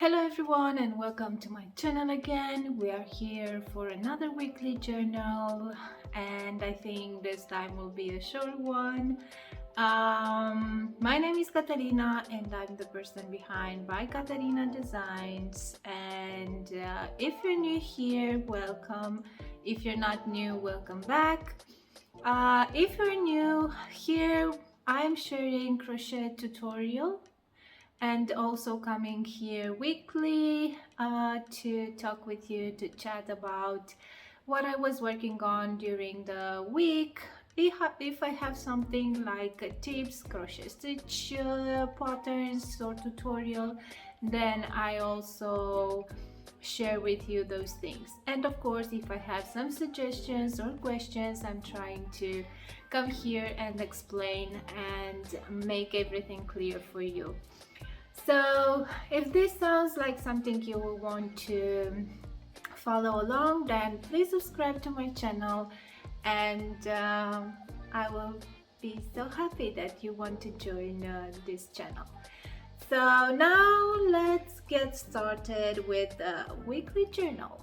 Hello everyone and welcome to my channel again. We are here for another weekly journal and I think this time will be a short one. My name is Katarina and I'm the person behind By Katarina Designs, and if you're new here, welcome. If you're not new, welcome back. If you're new here, I'm sharing crochet tutorial and also coming here weekly to talk with you, to chat about what I was working on during the week. If I have something like tips, crochet stitch patterns or tutorial, then I also share with you those things. And of course, if I have some suggestions or questions, I'm trying to come here and explain and make everything clear for you. So if this sounds like something you will want to follow along, then please subscribe to my channel, and I will be so happy that you want to join this channel. So now let's get started with the weekly journal.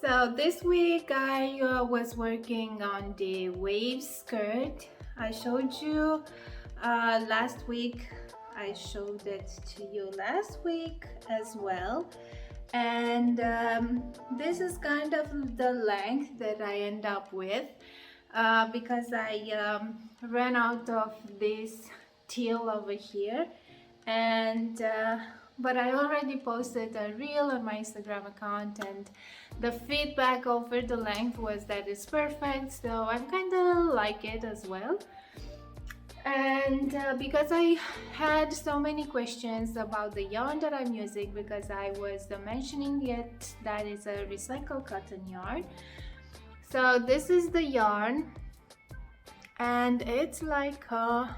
So this week I was working on the wave skirt. I showed you last week. I showed it to you last week as well. And this is kind of the length that I end up with because I ran out of this teal over here, and but I already posted a reel on my Instagram account, and the feedback over the length was that it's perfect, so I kind of like it as well. And because I had so many questions about the yarn that I'm using, because I was mentioning it, that is a recycled cotton yarn. So this is the yarn, and it's like a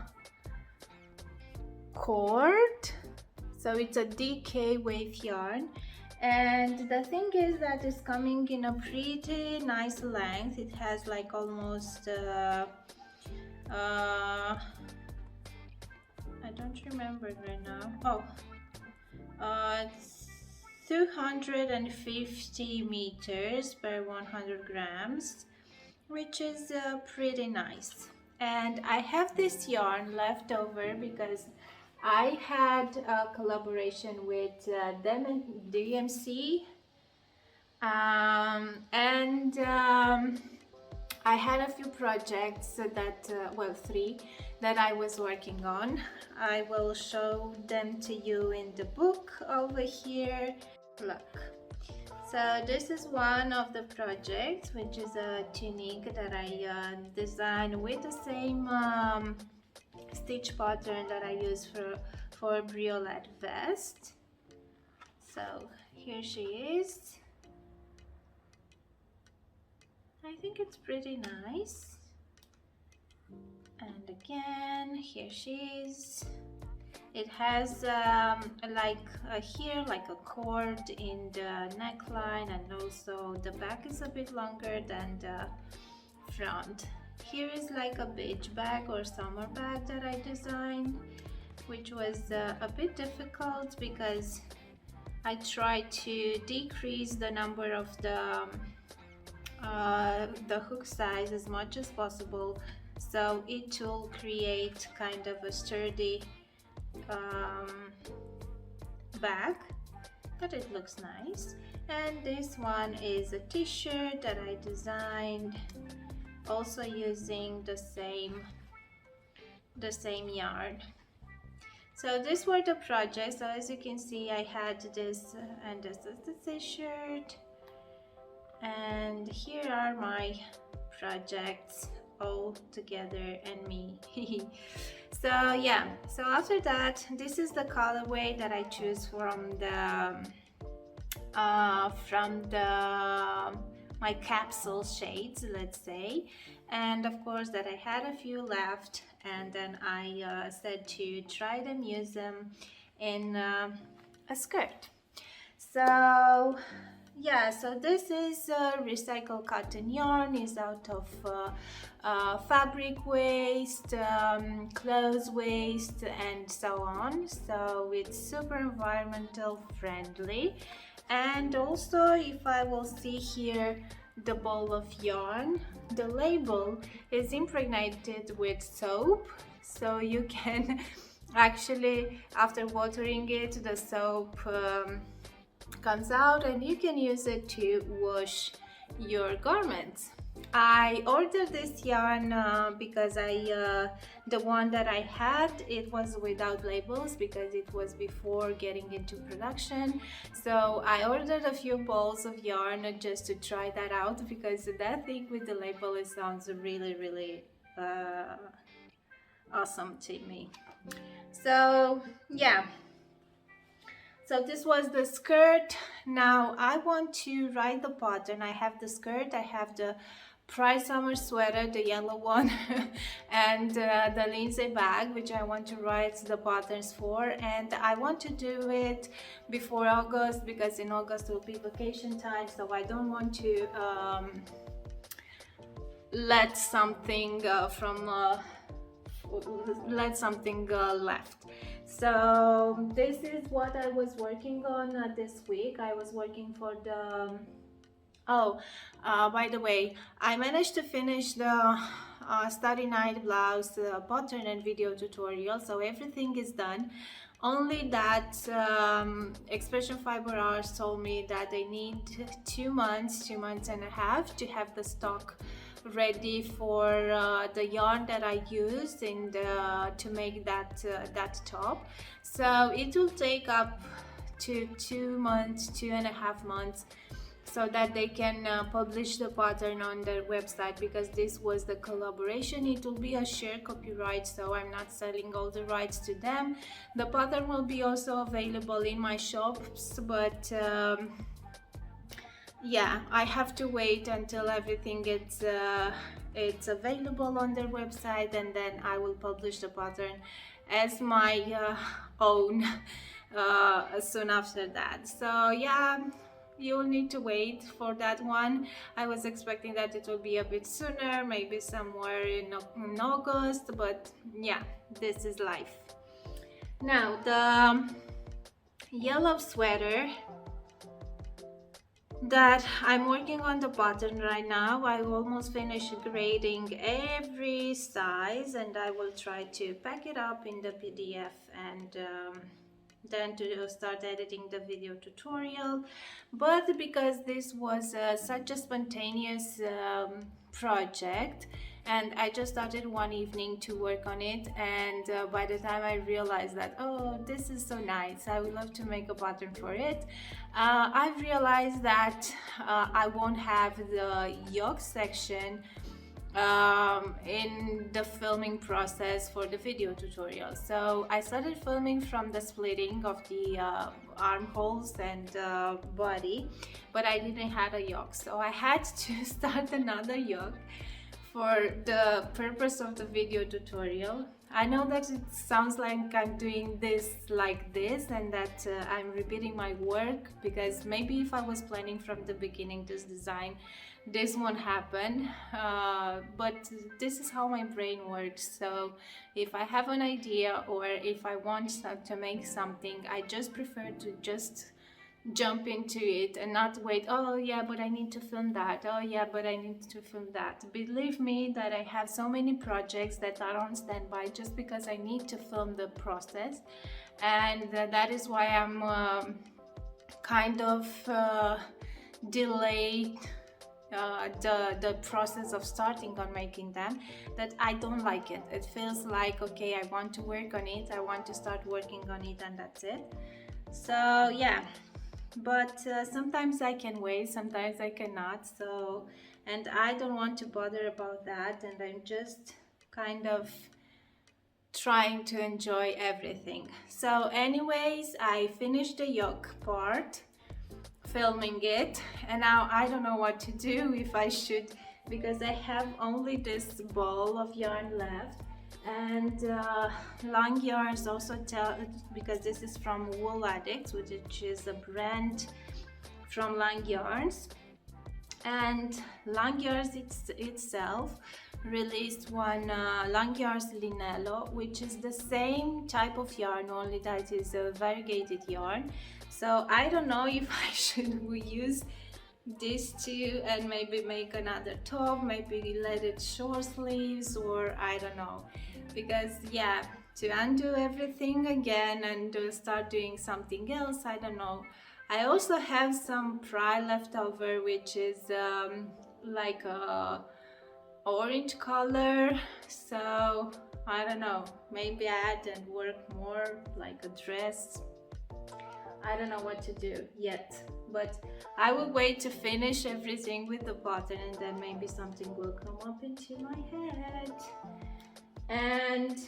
cord, so it's a DK wave yarn. And the thing is that it's coming in a pretty nice length. It has like almost I don't remember right now. It's 250 meters per 100 grams, which is pretty nice. And I have this yarn left over because I had a collaboration with DMC, and I had a few projects that, well, 3 that I was working on. I will show them to you in the book over here. Look. So this is one of the projects, which is a tunic that I designed with the same stitch pattern that I use for briolet vest. So here she is. I think it's pretty nice. And again, here she is. It has here like a cord in the neckline, and also the back is a bit longer than the front. Here is like a beach bag or summer bag that I designed, which was a bit difficult because I tried to decrease the number of the hook size as much as possible, so it will create kind of a sturdy bag, but it looks nice. And this one is a t-shirt that I designed also using the same yarn. So these were the projects. So as you can see, I had this, and this is the t-shirt, and here are my projects all together and me. So yeah, so after that, this is the colorway that I choose from my capsule shades, let's say. And of course that I had a few left, and then I said to try them, use them in a skirt. So yeah, so this is recycled cotton yarn. Is out of fabric waste, clothes waste, and so on. So it's super environmental friendly. And also, if I will see here the ball of yarn, the label is impregnated with soap, so you can actually, after watering it, the soap comes out and you can use it to wash your garments. I ordered this yarn because the one that I had, it was without labels because it was before getting into production. So I ordered a few balls of yarn just to try that out, because that thing with the label, it sounds really awesome to me. So yeah, so this was the skirt. Now I want to write the pattern. I have the skirt, I have the Pride Summer sweater, the yellow one, and the Lindsay bag, which I want to write the patterns for. And I want to do it before August, because in August will be vacation time, so I don't want to let something left. So this is what I was working on this week. I was working for the by the way, I managed to finish the study night blouse pattern and video tutorial, so everything is done. Only that Expression Fiber Arts told me that they need 2 months and a half to have the stock ready for the yarn that I used to make that top. So it will take up to 2 months, 2.5 months, so that they can publish the pattern on their website, because this was the collaboration. It will be a share copyright, so I'm not selling all the rights to them. The pattern will be also available in my shops, but yeah, I have to wait until everything it's available on their website, and then I will publish the pattern as my own soon after that. So yeah, you'll need to wait for that one. I was expecting that it will be a bit sooner, maybe somewhere in August, but yeah, this is life. Now the yellow sweater that I'm working on the pattern right now. I almost finished grading every size, and I will try to pack it up in the PDF and then to start editing the video tutorial. But because this was such a spontaneous project, and I just started one evening to work on it, and by the time I realized that, oh, this is so nice, I would love to make a pattern for it, I realized that I won't have the yoke section in the filming process for the video tutorial. So I started filming from the splitting of the armholes and body, but I didn't have a yoke, so I had to start another yoke for the purpose of the video tutorial. I know that it sounds like I'm doing this like this, and that I'm repeating my work, because maybe if I was planning from the beginning this design, this won't happen, but this is how my brain works. So if I have an idea, or if I want to make something, I just prefer to just jump into it and not wait, oh yeah, but I need to film that, oh yeah, but I need to film that. Believe me that I have so many projects that are on standby just because I need to film the process, and that is why I'm kind of delayed the process of starting on making them, that I don't like it. It feels like, okay, I want to work on it, I want to start working on it, and that's it. So yeah, but sometimes I can wait, sometimes I cannot, so, and I don't want to bother about that, and I'm just kind of trying to enjoy everything. So anyways, I finished the yoke part, filming it, and now I don't know what to do, if I should, because I have only this ball of yarn left, And long yarns also tell, because this is from Wool Addicts, which is a brand from Long Yarns. And Long Yarns itself released one Long Yarns Linello, which is the same type of yarn, only that is a variegated yarn. So I don't know if I should use these two and maybe make another top, maybe let it short sleeves, or I don't know, because yeah, to undo everything again and start doing something else, I don't know. I also have some pride left over, which is like a orange color, so I don't know, maybe add and work more like a dress. I don't know what to do yet, but I will wait to finish everything with the pattern, and then maybe something will come up into my head. And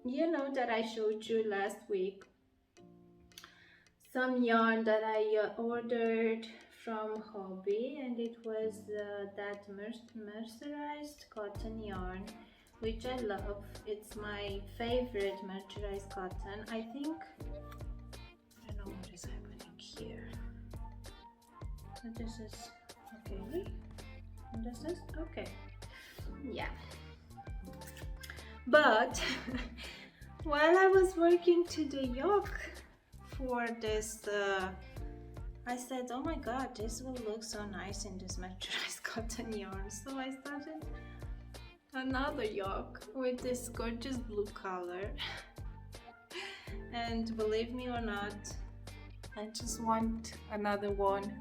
you know that I showed you last week some yarn that I ordered from Hobby, and it was that mercerized cotton yarn, which I love. It's my favorite mercerized cotton. I think, I don't know what is happening here. So this is okay. And this is okay. Yeah. But while I was working to the yoke for this, I said, oh my god, this will look so nice in this mercerized cotton yarn. So I started another yoke with this gorgeous blue color. And believe me or not, I just want another one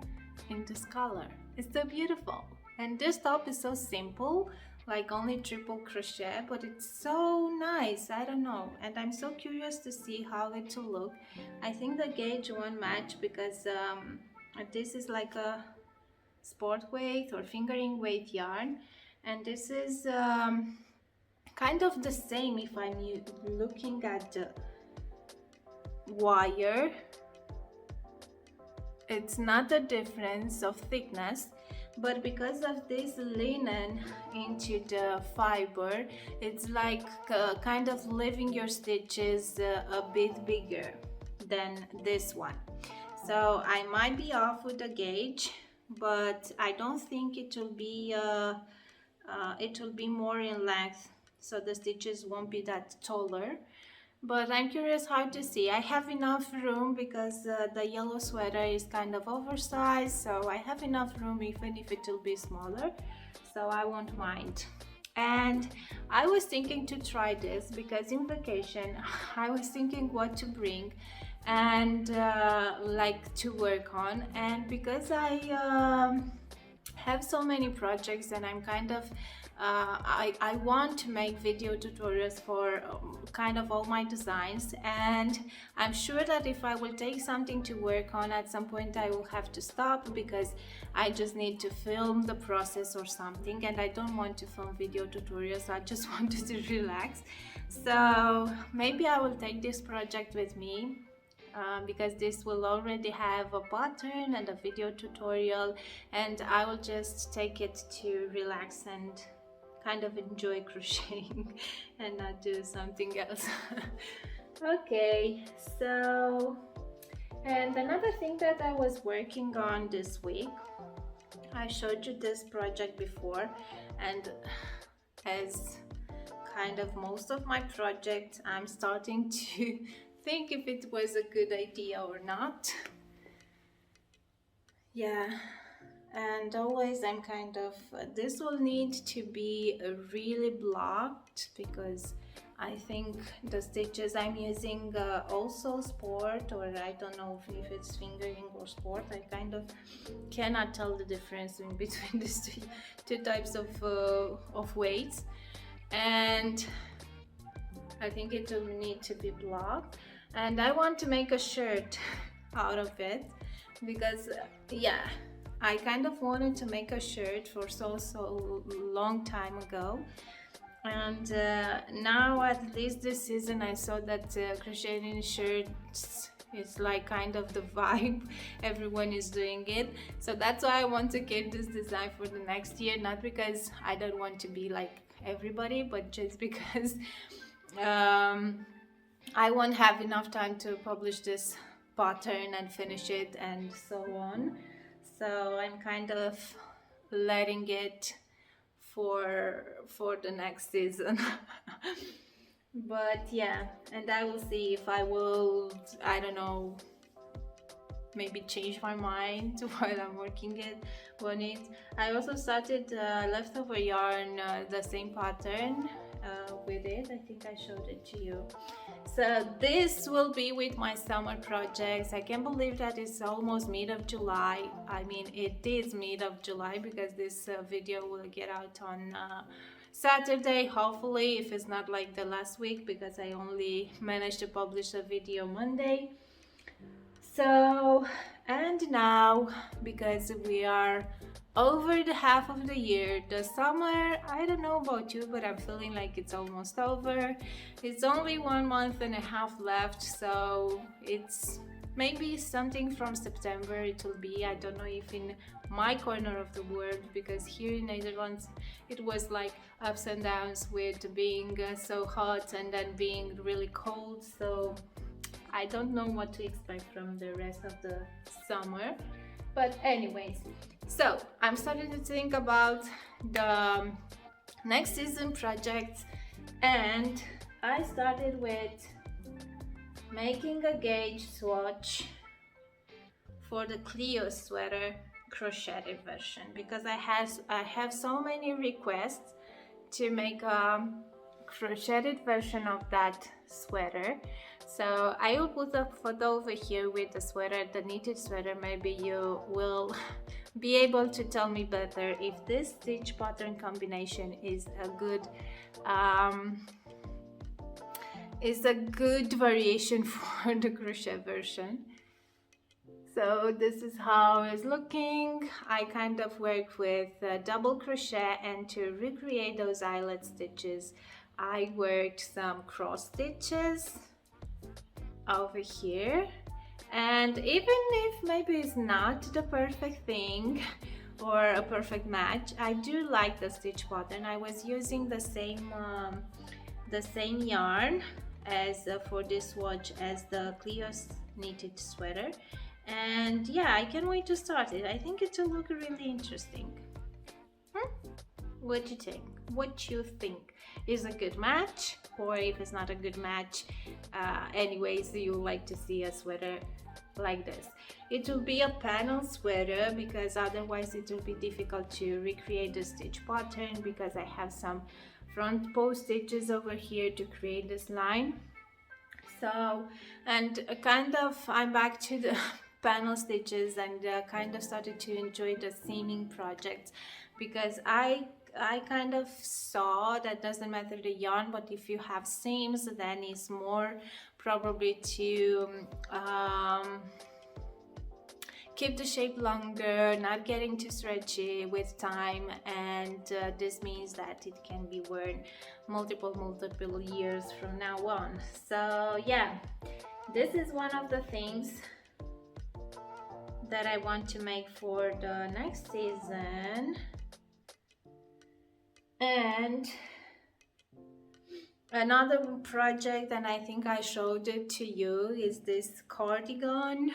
in this color. It's so beautiful. And this top is so simple, like only triple crochet, but it's so nice. I don't know, and I'm so curious to see how it will look. I think the gauge won't match because this is like a sport weight or fingering weight yarn, and this is kind of the same if I'm looking at the wire. It's not a difference of thickness, but because of this linen into the fiber, it's like kind of leaving your stitches a bit bigger than this one. So I might be off with the gauge, but I don't think it will be more in length, so the stitches won't be that taller. But I'm curious how to see. I have enough room because the yellow sweater is kind of oversized, so I have enough room even if it will be smaller, so I won't mind. And I was thinking to try this because in vacation I was thinking what to bring and like to work on, and because I have so many projects and I'm kind of I want to make video tutorials for kind of all my designs, and I'm sure that if I will take something to work on, at some point I will have to stop because I just need to film the process or something, and I don't want to film video tutorials. I just wanted to relax. So maybe I will take this project with me. Because this will already have a pattern and a video tutorial, and I will just take it to relax and kind of enjoy crocheting and not do something else. Okay, so, and another thing that I was working on this week, I showed you this project before, and as kind of most of my projects, I'm starting to think if it was a good idea or not. Yeah, and always I'm kind of this will need to be really blocked because I think the stitches I'm using also sport, or I don't know if it's fingering or sport. I kind of cannot tell the difference in between these two types of weights, and I think it will need to be blocked. And I want to make a shirt out of it because yeah, I kind of wanted to make a shirt for so long time ago, and now at least this season I saw that crocheting shirts is like kind of the vibe. Everyone is doing it, so that's why I want to keep this design for the next year, not because I don't want to be like everybody, but just because I won't have enough time to publish this pattern and finish it and so on. So I'm kind of letting it for the next season. But yeah, and I will see if I will, I don't know, maybe change my mind while I'm working on it. I also started leftover yarn, the same pattern with it. I think I showed it to you. So this will be with my summer projects. I can't believe that it's almost mid of July. I mean, it is mid of July because this video will get out on Saturday, hopefully, if it's not like the last week, because I only managed to publish a video Monday. So, and now, because we are over the half of the year, the summer, I don't know about you, but I'm feeling like it's almost over. It's only 1 month and a half left, so it's maybe something from September it will be. I don't know if in my corner of the world, because here in Netherlands it was like ups and downs with being so hot and then being really cold, so I don't know what to expect from the rest of the summer. But anyways, so I'm starting to think about the next season projects, and I started with making a gauge swatch for the Clio sweater crocheted version, because I have so many requests to make a crocheted version of that sweater. So I will put a photo over here with the sweater, the knitted sweater. Maybe you will be able to tell me better if this stitch pattern combination is a good variation for the crochet version. So this is how it's looking. I kind of work with double crochet, and to recreate those eyelet stitches I worked some cross stitches over here. And even if maybe it's not the perfect thing or a perfect match, I do like the stitch pattern. I was using the same yarn as for this swatch as the Clio's knitted sweater, and yeah, I can't wait to start it. I think it will look really interesting. What do you think? What you think is a good match, or if it's not a good match, anyways, you like to see a sweater like this. It will be a panel sweater because otherwise it will be difficult to recreate the stitch pattern, because I have some front post stitches over here to create this line. So, and kind of I'm back to the panel stitches, and kind of started to enjoy the seaming projects, because I kind of saw that doesn't matter the yarn, but if you have seams, then it's more probably to keep the shape longer, not getting too stretchy with time, and this means that it can be worn multiple years from now on. So yeah, this is one of the things that I want to make for the next season. And another project, and I think I showed it to you, is this cardigan,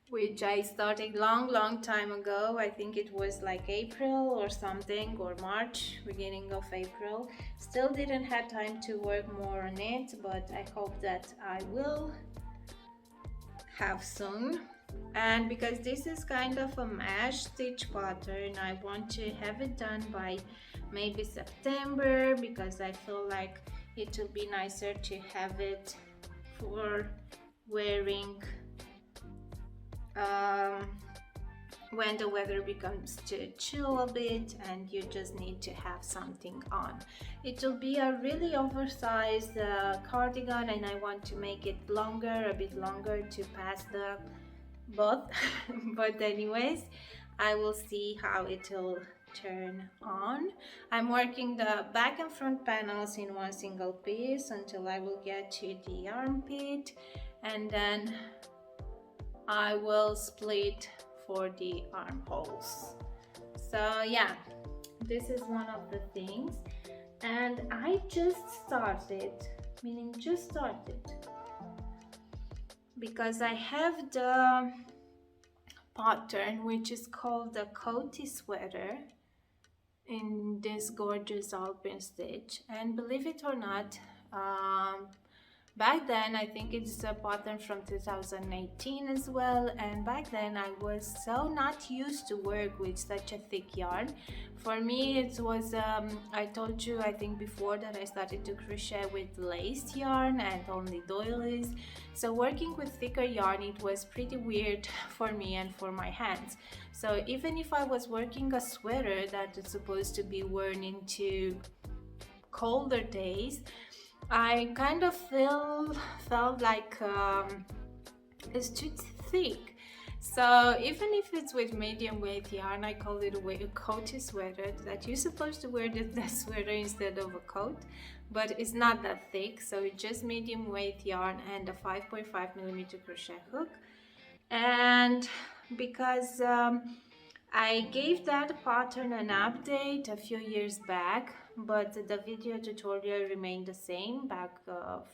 which I started long time ago. I think it was like April or something, or March, beginning of April. Still didn't have time to work more on it, but I hope that I will have soon. And because this is kind of a mesh stitch pattern, I want to have it done by maybe September, because I feel like it will be nicer to have it for wearing when the weather becomes too chill a bit and you just need to have something on. It will be a really oversized cardigan, and I want to make it longer, a bit longer, to pass the both. But anyways, I will see how it will turn on. I'm working the back and front panels in one single piece until I will get to the armpit, and then I will split for the armholes. So yeah, this is one of the things. and I just started, meaning just started, because I have the pattern which is called the coaty sweater in this gorgeous alpine stitch. And believe it or not, back then, I think it's a pattern from 2018 as well, and back then I was so not used to work with such a thick yarn. For me it was, I told you I think before that I started to crochet with lace yarn and only doilies, so working with thicker yarn, it was pretty weird for me and for my hands. So even if I was working a sweater that is supposed to be worn into colder days, I kind of felt like it's too thick. So even if it's with medium weight yarn, I call it a coaty sweater, that you're supposed to wear the sweater instead of a coat, but it's not that thick, so it's just medium weight yarn and a 5.5mm crochet hook. And because I gave that pattern an update a few years back, but the video tutorial remained the same back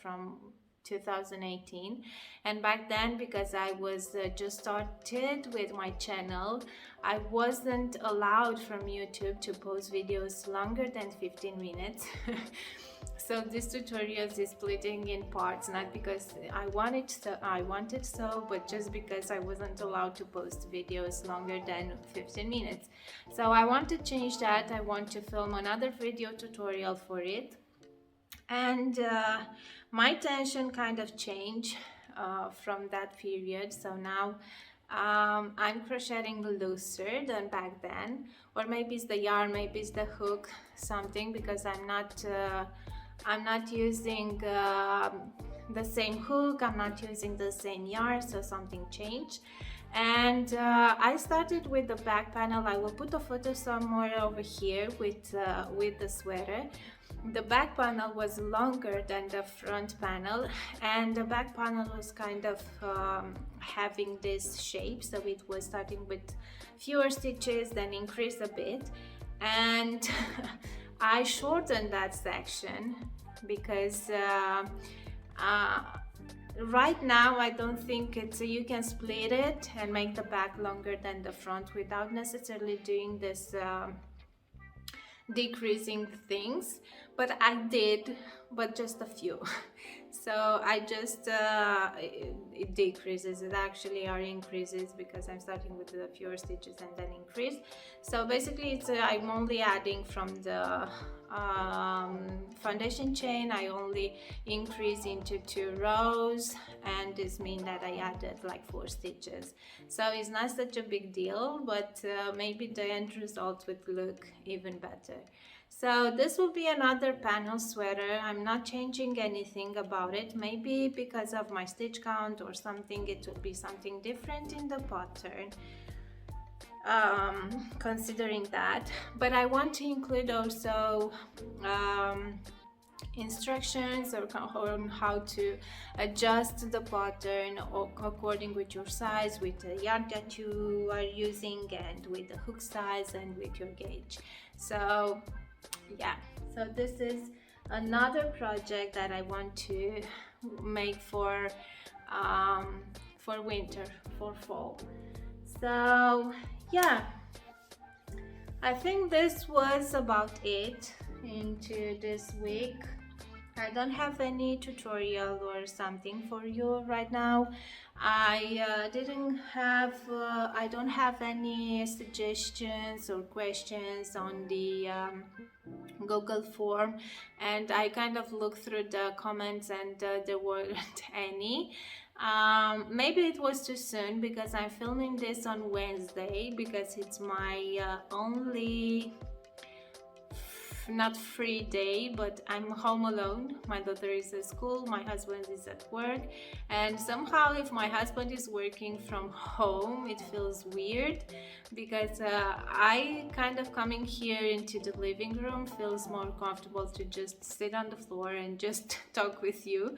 from 2018. And back then, because I was just started with my channel, I wasn't allowed from YouTube to post videos longer than 15 minutes. So this tutorial is splitting in parts, not because I wanted so, but just because I wasn't allowed to post videos longer than 15 minutes. So I want to change that. I want to film another video tutorial for it. And my tension kind of changed from that period. So now I'm crocheting looser than back then, or maybe it's the yarn, maybe it's the hook, something, because I'm not using the same hook, I'm not using the same yarn, so something changed. And I started with the back panel. I will put a photo somewhere over here with the sweater. The back panel was longer than the front panel, and the back panel was kind of having this shape, so it was starting with fewer stitches, then increased a bit, and I shortened that section because right now I don't think it's, you can split it and make the back longer than the front without necessarily doing this decreasing things, but I did, but just a few. So I just it decreases, it actually are increases, because I'm starting with the fewer stitches and then increase. So basically it's I'm only adding from the foundation chain, I only increase into 2 rows, and this means that I added like 4 stitches. So it's not such a big deal, but maybe the end result would look even better. So this will be another panel sweater. I'm not changing anything about it. Maybe because of my stitch count or something, it will be something different in the pattern, considering that. But I want to include also instructions on how to adjust the pattern according with your size, with the yarn that you are using, and with the hook size, and with your gauge. So yeah, so this is another project that I want to make for winter, for fall. So yeah, I think this was about it into this week. I don't have any tutorial or something for you right now. I don't have any suggestions or questions on the Google form, and I kind of looked through the comments and there weren't any. Maybe it was too soon because I'm filming this on Wednesday, because it's my only not free day, but I'm home alone. My daughter is at school, my husband is at work, and somehow if my husband is working from home, it feels weird, because I kind of coming here into the living room feels more comfortable to just sit on the floor and just talk with you.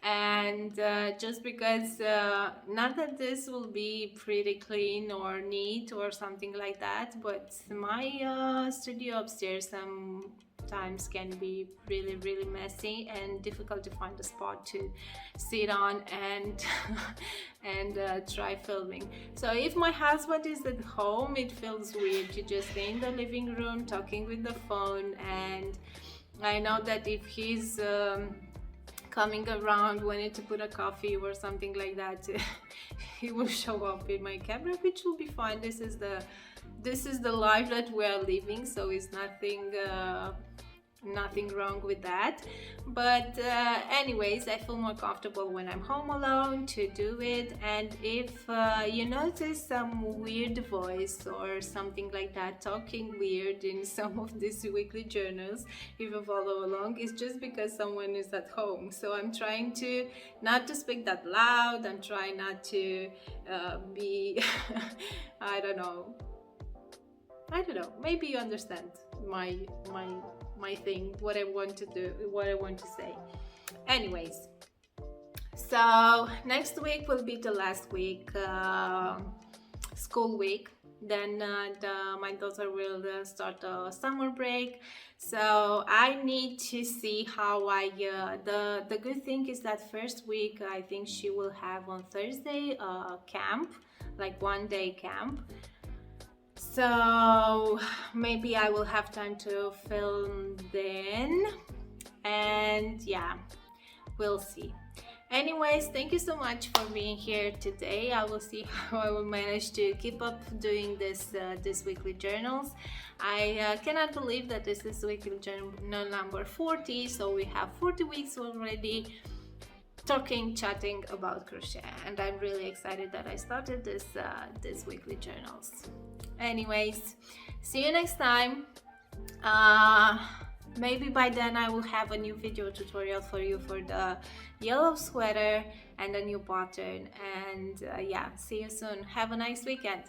And just because not that this will be pretty clean or neat or something like that, but my studio upstairs sometimes can be really messy and difficult to find a spot to sit on and and try filming. So if my husband is at home, it feels weird to just stay in the living room talking with the phone, and I know that if he's coming around wanting to put a coffee or something like that, he will show up in my camera, which will be fine. This is the life that we are living, so it's nothing wrong with that. But anyways, I feel more comfortable when I'm home alone to do it. And if you notice some weird voice or something like that, talking weird in some of these weekly journals, if you follow along, it's just because someone is at home. So I'm trying to not to speak that loud. I'm trying not to be I don't know, maybe you understand my thing, what I want to do, what I want to say. Anyways, so next week will be the last week, school week. Then my daughter will start a summer break, so I need to see how the good thing is that first week I think she will have on Thursday camp, like 1-day camp. So maybe I will have time to film then, and yeah, we'll see. Anyways, thank you so much for being here today. I will see how I will manage to keep up doing this weekly journals. I cannot believe that this is weekly journal number 40, so we have 40 weeks already chatting about crochet, and I'm really excited that I started this weekly journals. Anyways, see you next time. Maybe by then I will have a new video tutorial for you for the yellow sweater and a new pattern. And yeah, see you soon. Have a nice weekend.